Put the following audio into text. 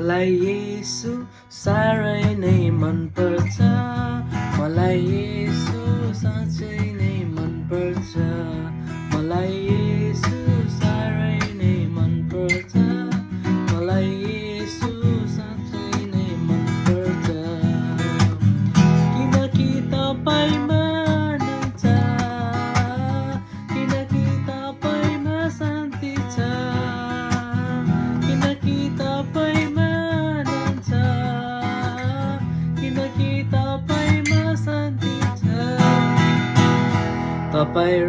मलाई येशू साह्रै नै मनपर्छ, मलाई येशू साँच्चै नै मनपर्छ, मलाई येशू साह्रै नै मनपर्छ, मलाई येशू साँच्चै नै मनपर्छ। किनकि तपाईँमा आनन्द छ, किनकि तपाईँमा शान्ति छ, किनकि तपाईँमा आनन्द छ, किनकि तपाईँमा शान्ति छ। तपाईँ